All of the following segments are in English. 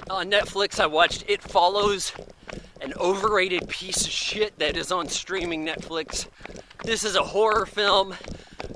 On Netflix, I watched It Follows, an overrated piece of shit that is on streaming Netflix. This is a horror film,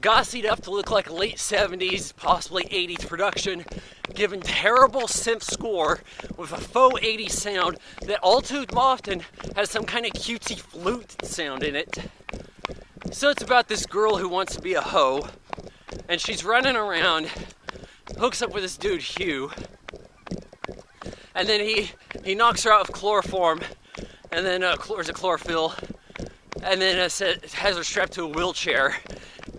gossied up to look like a late 70s, possibly 80s production, given terrible synth score with a faux 80s sound that all too often has some kind of cutesy flute sound in it. So it's about this girl who wants to be a hoe, and she's running around, hooks up with this dude Hugh, and then he knocks her out with chloroform, and then chlorophyll, and then has her strapped to a wheelchair.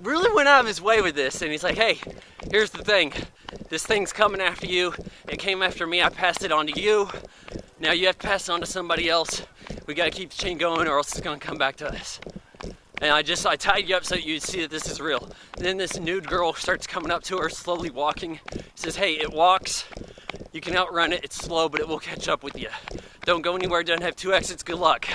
Really went out of his way with this, and he's like, hey, here's the thing. This thing's coming after you. It came after me. I passed it on to you. Now you have to pass it on to somebody else. We gotta keep the chain going, or else it's gonna come back to us. And I tied you up so you'd see that this is real. And then this nude girl starts coming up to her, slowly walking. Says, hey, it walks. You can outrun it. It's slow, but it will catch up with you. Don't go anywhere. Doesn't have 2 exits. Good luck.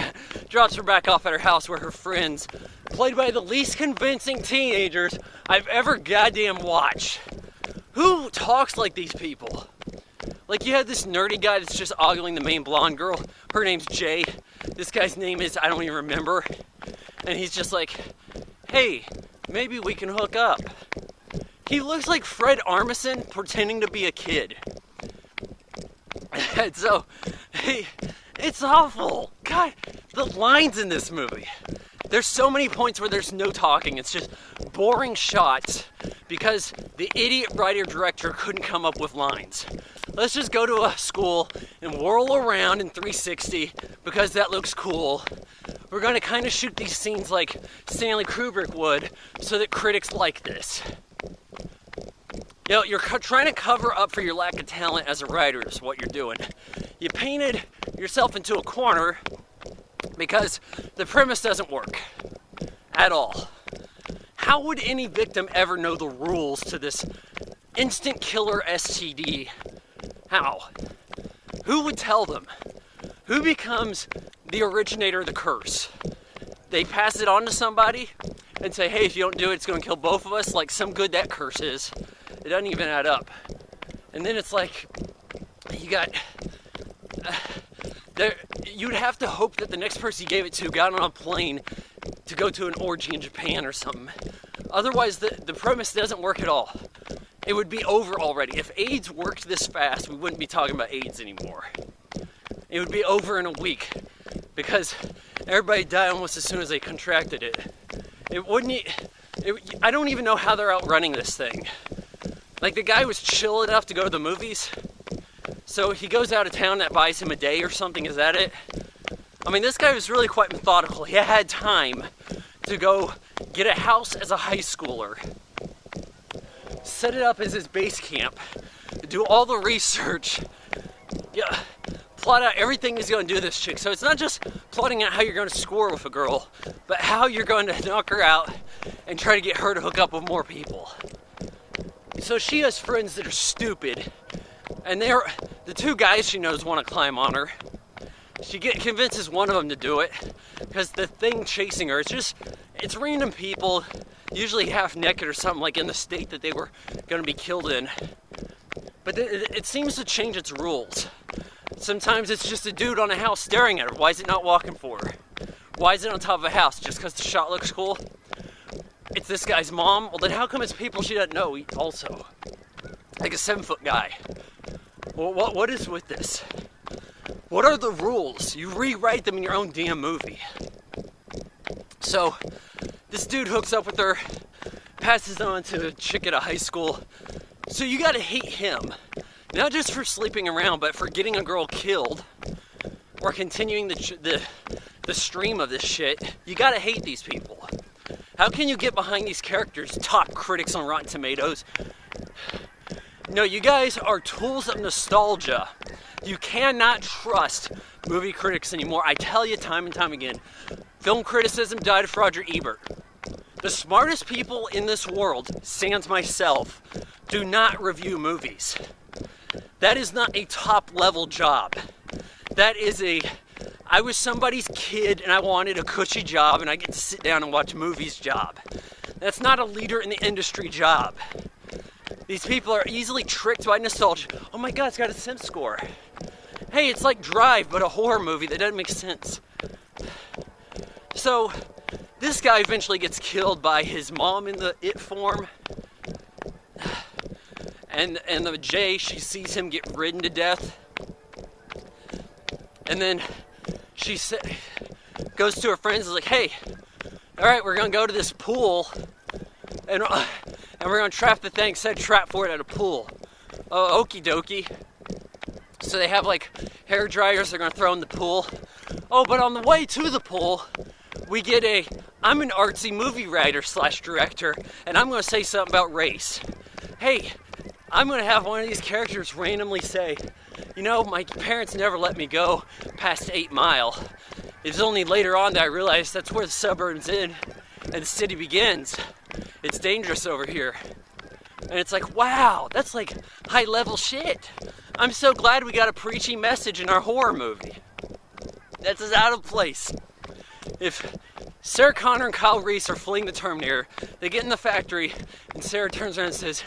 Drops her back off at her house where her friends, played by the least convincing teenagers I've ever goddamn watched. Who talks like these people? Like, you have this nerdy guy that's just ogling the main blonde girl. Her name's Jay. This guy's name is, I don't even remember. And he's just like, hey, maybe we can hook up. He looks like Fred Armisen pretending to be a kid. And so, hey, it's awful. God, the lines in this movie. There's so many points where there's no talking. It's just boring shots because the idiot writer-director couldn't come up with lines. Let's just go to a school and whirl around in 360 because that looks cool. We're going to kind of shoot these scenes like Stanley Kubrick would so that critics like this. You know, you're trying to cover up for your lack of talent as a writer is what you're doing. You painted yourself into a corner because the premise doesn't work at all. How would any victim ever know the rules to this instant killer STD? How? Who would tell them? Who becomes the originator of the curse? They pass it on to somebody and say, hey, if you don't do it, it's going to kill both of us. Like, some good that curse is. It doesn't even add up. And then it's like, you got... you'd have to hope that the next person you gave it to got on a plane to go to an orgy in Japan or something. Otherwise, the premise doesn't work at all. It would be over already. If AIDS worked this fast, we wouldn't be talking about AIDS anymore. It would be over in a week because everybody died almost as soon as they contracted it. I don't even know how they're outrunning this thing. Like, the guy was chill enough to go to the movies, so he goes out of town, that buys him a day or something, is that it? I mean, this guy was really quite methodical. He had time to go get a house as a high schooler, set it up as his base camp, do all the research, plot out everything he's going to do to this chick. So it's not just plotting out how you're going to score with a girl, but how you're going to knock her out and try to get her to hook up with more people. So she has friends that are stupid, and the 2 guys she knows want to climb on her. She convinces one of them to do it because the thing chasing her, it's random people, usually half naked or something, like in the state that they were going to be killed in. But it seems to change its rules. Sometimes it's just a dude on a house staring at her. Why is it not walking for her? Why is it on top of a house? Just because the shot looks cool? It's this guy's mom? Well, then how come it's people she doesn't know also? Like a 7-foot guy. Well, what is with this? What are the rules? You rewrite them in your own damn movie. So, this dude hooks up with her, passes on to a chick at a high school. So you gotta hate him. Not just for sleeping around, but for getting a girl killed. Or continuing the stream of this shit. You gotta hate these people. How can you get behind these characters, top critics on Rotten Tomatoes? No, you guys are tools of nostalgia. You cannot trust movie critics anymore. I tell you time and time again, film criticism died of Roger Ebert. The smartest people in this world, sans myself, do not review movies. That is not a top-level job. That is I was somebody's kid and I wanted a cushy job and I get to sit down and watch movies job. That's not a leader in the industry job. These people are easily tricked by nostalgia. Oh my God, it's got a Sim score. Hey, it's like Drive, but a horror movie that doesn't make sense. So, this guy eventually gets killed by his mom in the It form. And the J, she sees him get ridden to death. And then she goes to her friends and is like, hey, alright, we're gonna go to this pool. And we're gonna trap the thing, set a trap for it at a pool. Oh, okie dokie. So they have like hair dryers they're gonna throw in the pool. Oh, but on the way to the pool, we get I'm an artsy movie writer / director, and I'm gonna say something about race. Hey, I'm gonna have one of these characters randomly say, you know, my parents never let me go past 8 Mile. It's only later on that I realized that's where the suburbs end and the city begins. It's dangerous over here. And it's like, wow, that's like high level shit. I'm so glad we got a preachy message in our horror movie. That's as out of place. If Sarah Connor and Kyle Reese are fleeing the Terminator, they get in the factory, and Sarah turns around and says,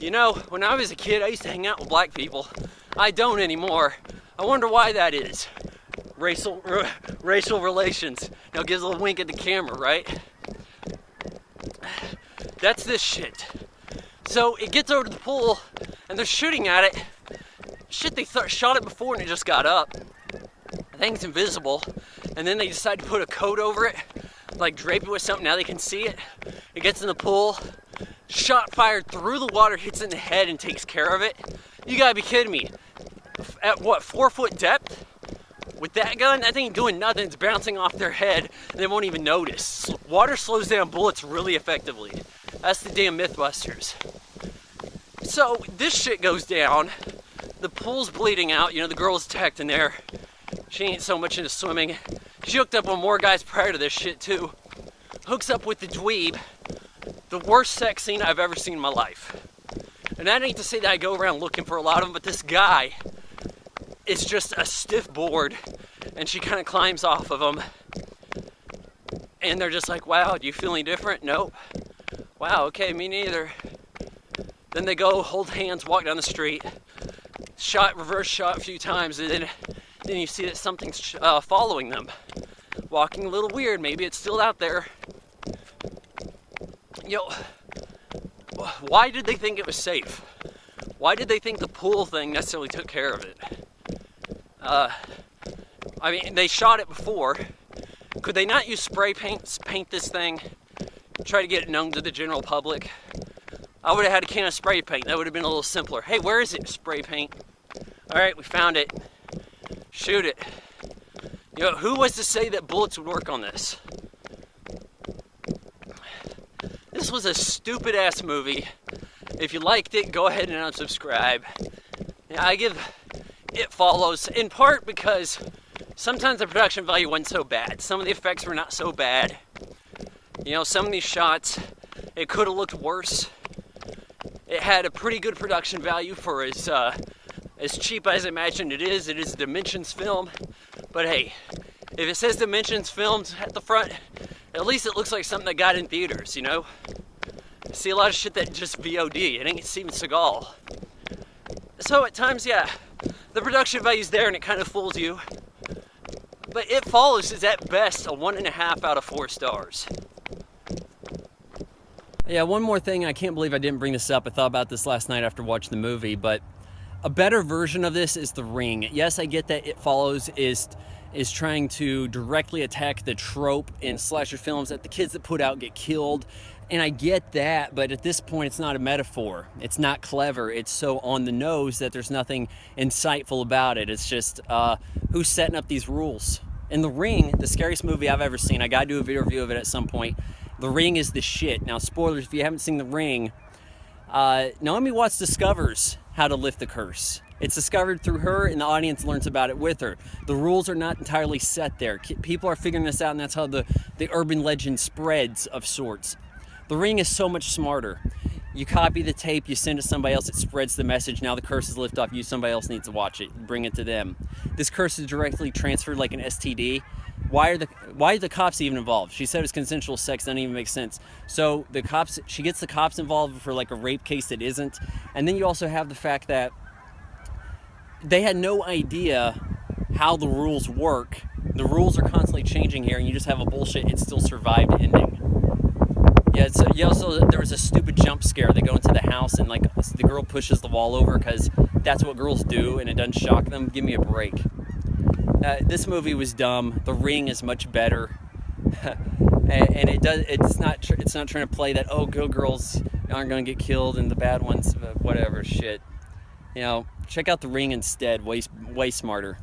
you know, when I was a kid, I used to hang out with black people. I don't anymore. I wonder why that is. Racial relations. Now gives a little wink at the camera, right? That's this shit. So it gets over to the pool, and they're shooting at it. Shit, they shot it before and it just got up. The thing's invisible. And then they decide to put a coat over it, like drape it with something, now they can see it. It gets in the pool, shot fired through the water, hits it in the head and takes care of it. You gotta be kidding me. At what, 4 foot depth? With that gun, that thing ain't doing nothing, it's bouncing off their head and they won't even notice. Water slows down bullets really effectively. That's the damn Mythbusters. So this shit goes down, the pool's bleeding out, you know, the girl's attacked in there. She ain't so much into swimming. She hooked up on more guys prior to this shit too. Hooks up with the dweeb. The worst sex scene I've ever seen in my life. And that ain't to say that I go around looking for a lot of them, but this guy is just a stiff board and she kind of climbs off of him. And they're just like, wow, do you feel any different? Nope. Wow, okay, me neither. Then they go, hold hands, walk down the street. Reverse shot a few times, and then you see that something's following them. Walking a little weird, maybe it's still out there. You know, why did they think it was safe? Why did they think the pool thing necessarily took care of it? I mean, they shot it before. Could they not use spray paint, paint this thing, try to get it known to the general public? I would have had a can of spray paint. That would have been a little simpler. Hey, where is it? Spray paint. All right, we found it. Shoot it. You know, who was to say that bullets would work on this? This was a stupid ass movie. If you liked it, go ahead and unsubscribe. Yeah, I give It Follows in part because sometimes the production value wasn't so bad. Some of the effects were not so bad. You know, some of these shots, it could have looked worse. It had a pretty good production value for as cheap as I imagined it is. It is a Dimensions film. But hey, if it says Dimensions Films at the front, at least it looks like something that got in theaters, you know? I see a lot of shit that just VOD. It ain't Steven Seagal. So at times, yeah, the production value's there and it kind of fools you. But It Follows is at best a 1.5 out of 4 stars. Yeah, one more thing, I can't believe I didn't bring this up. I thought about this last night after watching the movie, but a better version of this is The Ring. Yes, I get that It Follows is trying to directly attack the trope in slasher films that the kids that put out get killed, and I get that, but at this point it's not a metaphor. It's not clever. It's so on the nose that there's nothing insightful about it. It's just who's setting up these rules. In The Ring, the scariest movie I've ever seen, I gotta do a video review of it at some point. The Ring is the shit. Now, spoilers, if you haven't seen The Ring, Naomi Watts discovers how to lift the curse. It's discovered through her, and the audience learns about it with her. The rules are not entirely set there. People are figuring this out, and that's how the urban legend spreads of sorts. The Ring is so much smarter. You copy the tape, you send it to somebody else, it spreads the message. Now the curse is lifted off you, somebody else needs to watch it, bring it to them. This curse is directly transferred like an STD. Why are the cops even involved? She said it was consensual sex, doesn't even make sense. So the cops, she gets the cops involved for like a rape case that isn't. And then you also have the fact that they had no idea how the rules work. The rules are constantly changing here, and you just have a bullshit "it still survived" ending. Yeah, so yeah. Also, there was a stupid jump scare. They go into the house, and like the girl pushes the wall over because that's what girls do, and it doesn't shock them. Give me a break. This movie was dumb. The Ring is much better, and it does. It's not trying to play that good girls aren't going to get killed and the bad ones, whatever shit. You know, check out The Ring instead. Way smarter.